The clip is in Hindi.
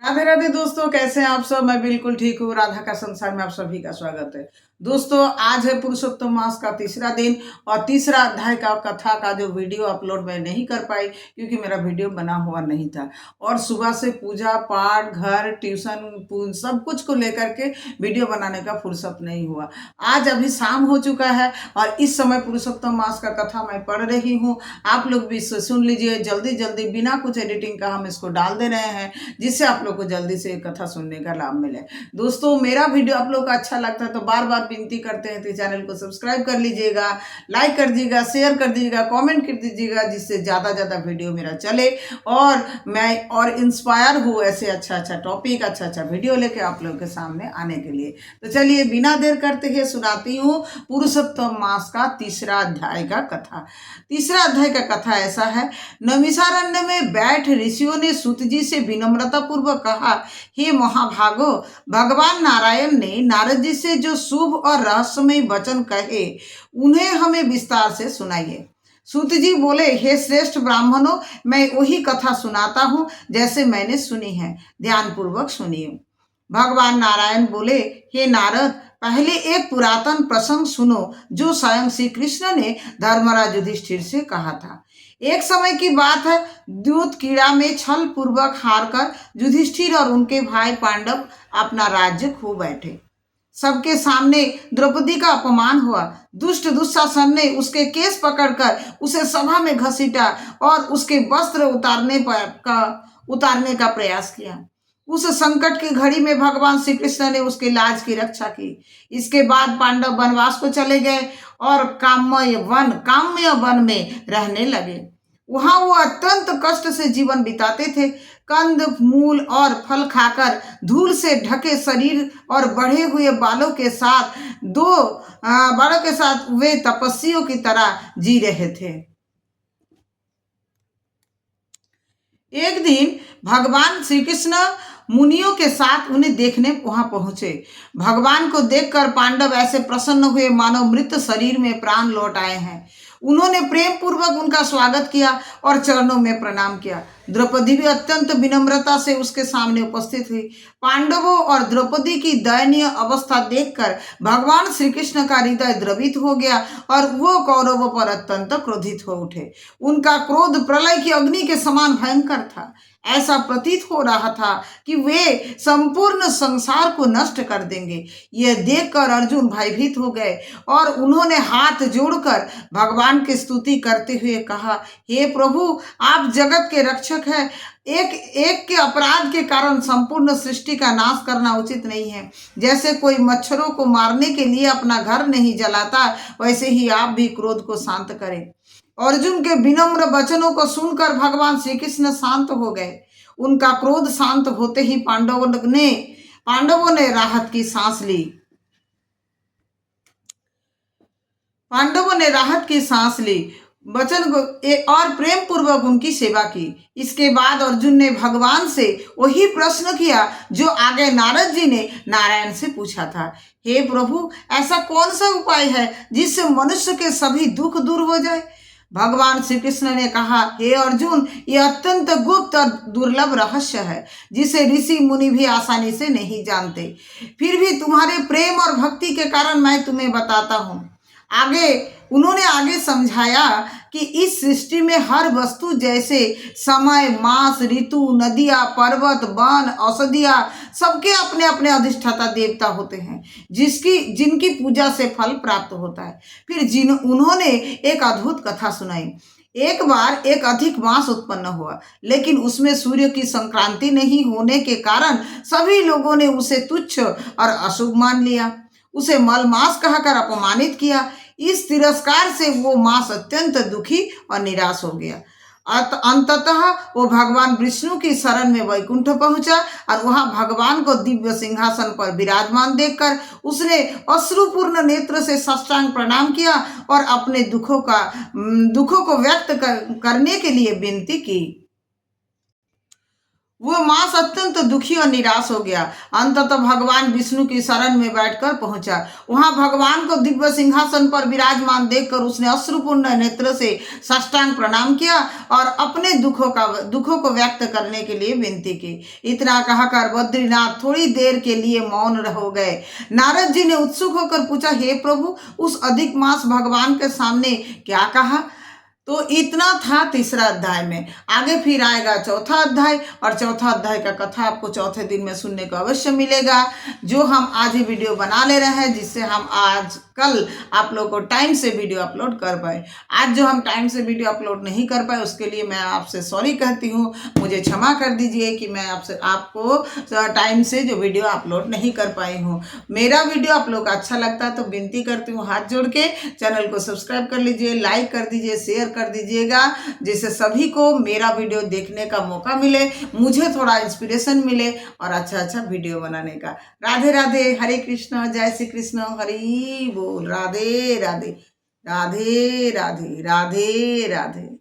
राधे राधे दोस्तों, कैसे हैं आप सब। मैं बिल्कुल ठीक हूँ। राधा का संसार में आप सभी का स्वागत है। दोस्तों, आज है पुरुषोत्तम मास का तीसरा दिन और तीसरा अध्याय का कथा का जो वीडियो अपलोड मैं नहीं कर पाई क्योंकि मेरा वीडियो बना हुआ नहीं था। और सुबह से पूजा पाठ, घर, ट्यूशन सब कुछ को लेकर के वीडियो बनाने का फुर्सत नहीं हुआ। आज अभी शाम हो चुका है और इस समय पुरुषोत्तम मास का कथा मैं पढ़ रही हूँ। आप लोग भी सुन लीजिए। जल्दी जल्दी बिना कुछ एडिटिंग का हम इसको डाल दे रहे हैं जिससे आप लोग को जल्दी से कथा सुनने का लाभ मिले। दोस्तों, मेरा वीडियो आप लोग को अच्छा लगता है तो बार बार विनती करते हैं कि चैनल को सब्सक्राइब कर लीजिएगा, लाइक कर दीजिएगा, शेयर कर दीजिएगा, कमेंट कर दीजिएगा, जिससे ज़्यादा ज़्यादा वीडियो मेरा चले और मैं और इंस्पायर हूँ ऐसे अच्छा टॉपिक, अच्छा वीडियो लेके आप लोगों के सामने आने के लिए। तो चलिए बिना देर करते हुए सुनाती हूँ पुरुषोत्तम मास का तीसरा अध्याय का कथा। तीसरा अध्याय का कथा ऐसा है। नैमिषारण्य में बैठ ऋषियों ने सूत जी से विनम्रता पूर्वक कहा, हे महाभागो, भगवान नारायण ने नारद जी से जो शुभ और रहस्यमय वचन कहे उन्हें हमें विस्तार से सुनाइए। सूत जी बोले, हे श्रेष्ठ ब्राह्मणों, मैं वही कथा सुनाता हूँ जैसे मैंने सुनी है, ध्यान पूर्वक सुनिए। भगवान नारायण बोले, हे नारद, पहले एक पुरातन प्रसंग सुनो जो स्वयं श्री कृष्ण ने धर्मराज युधिष्ठिर से कहा था। एक समय की बात है, दूत कीड़ा में छल पूर्वक हारकर युधिष्ठिर और उनके भाई पांडव अपना राज्य खो बैठे। सबके सामने द्रौपदी का अपमान हुआ। दुष्ट दुशासन ने उसके केस पकड़कर उसे सभा में घसीटा और उसके वस्त्र उतारने का प्रयास किया। उस संकट की घड़ी में भगवान श्री कृष्ण ने उसके लाज की रक्षा की। इसके बाद पांडव वनवास को चले गए और काम्य वन में रहने लगे। वहां वो अत्यंत कष्ट से जीवन बिताते थे। कंद मूल और फल खाकर धूल से ढके शरीर और बढ़े हुए बालों के साथ वे तपस्वियों की तरह जी रहे थे। एक दिन भगवान श्री कृष्ण मुनियों के साथ उन्हें देखने वहां पहुंचे। भगवान को देखकर पांडव ऐसे प्रसन्न हुए मानो मृत शरीर में प्राण लौट आए हैं। उन्होंने प्रेम पूर्वक उनका स्वागत किया और चरणों में प्रणाम किया। द्रौपदी भी अत्यंत विनम्रता से उसके सामने उपस्थित हुई। पांडवों और द्रौपदी की दयनीय अवस्था देखकर भगवान श्री कृष्ण का हृदय द्रवित हो गया और वो कौरवों पर अत्यंत क्रोधित हो उठे। उनका क्रोध प्रलय की अग्नि के समान भयंकर था। ऐसा प्रतीत हो रहा था कि वे संपूर्ण संसार को नष्ट कर देंगे। यह देखकर अर्जुन भयभीत हो गए और उन्होंने हाथ जोड़कर भगवान की स्तुति करते हुए कहा, हे प्रभु, आप जगत के रक्षक हैं। एक के अपराध के कारण संपूर्ण सृष्टि का नाश करना उचित नहीं है। जैसे कोई मच्छरों को मारने के लिए अपना घर नहीं जलाता, वैसे ही आप भी क्रोध को शांत करें। अर्जुन के विनम्र वचनों को सुनकर भगवान श्री कृष्ण शांत हो गए। उनका क्रोध शांत होते ही पांडवों ने राहत की सांस ली। वचन को और प्रेम पूर्वक उनकी सेवा की। इसके बाद अर्जुन ने भगवान से वही प्रश्न किया जो आगे नारद जी ने नारायण से पूछा था। हे प्रभु, ऐसा कौन सा उपाय है जिससे मनुष्य के सभी दुख दूर हो जाए? भगवान श्री कृष्ण ने कहा, हे अर्जुन, यह अत्यंत गुप्त और दुर्लभ रहस्य है जिसे ऋषि मुनि भी आसानी से नहीं जानते। फिर भी तुम्हारे प्रेम और भक्ति के कारण मैं तुम्हें बताता हूँ। उन्होंने आगे समझाया कि इस सृष्टि में हर वस्तु जैसे समय, मास, ऋतु, नदियाँ, पर्वत, वन, औषधियाँ सबके अपने अपने अधिष्ठाता देवता होते हैं जिनकी पूजा से फल प्राप्त होता है। फिर उन्होंने एक अद्भुत कथा सुनाई। एक बार एक अधिक मास उत्पन्न हुआ, लेकिन उसमें सूर्य की संक्रांति नहीं होने के कारण सभी लोगों ने उसे तुच्छ और अशुभ मान लिया। उसे मलमास कहकर अपमानित किया। इस तिरस्कार से वो मास अत्यंत दुखी और निराश हो गया। अंततः वो भगवान विष्णु की शरण में वैकुंठ पहुंचा और वहां भगवान को दिव्य सिंहासन पर विराजमान देखकर उसने अश्रुपूर्ण नेत्र से साष्टांग प्रणाम किया और अपने दुखों को व्यक्त करने के लिए विनती की। वो मांस अत्यंत दुखी और निराश हो गया। अंततः भगवान विष्णु की शरण में बैठकर पहुंचा। वहां भगवान को दिव्य सिंहासन पर विराजमान देखकर उसने अश्रुपूर्ण नेत्र से साष्टांग प्रणाम किया और अपने दुखों को व्यक्त करने के लिए विनती की। इतना कहकर बद्रीनाथ थोड़ी देर के लिए मौन हो गए। नारद जी ने उत्सुक होकर पूछा, हे प्रभु, उस अधिक मास भगवान के सामने क्या कहा? तो इतना था तीसरा अध्याय में। आगे फिर आएगा चौथा अध्याय, और चौथा अध्याय का कथा आपको चौथे दिन में सुनने को अवश्य मिलेगा, जो हम आज ही वीडियो बना ले रहे हैं, जिससे हम आज कल आप लोग को टाइम से वीडियो अपलोड कर पाए। आज जो हम टाइम से वीडियो अपलोड नहीं कर पाए उसके लिए मैं आपसे सॉरी कहती हूँ, मुझे क्षमा कर दीजिए कि मैं आपको टाइम से जो वीडियो अपलोड नहीं कर पाई हूँ। मेरा वीडियो आप लोग को अच्छा लगता है तो विनती करती हूँ हाथ जोड़ के चैनल को सब्सक्राइब कर लीजिए, लाइक कर दीजिए, शेयर कर दीजिएगा, जिससे सभी को मेरा वीडियो देखने का मौका मिले, मुझे थोड़ा इंस्पिरेशन मिले और अच्छा अच्छा वीडियो बनाने का। राधे राधे, हरे कृष्ण, जय श्री कृष्ण, हरि बोल, राधे राधे, राधे राधे, राधे राधे।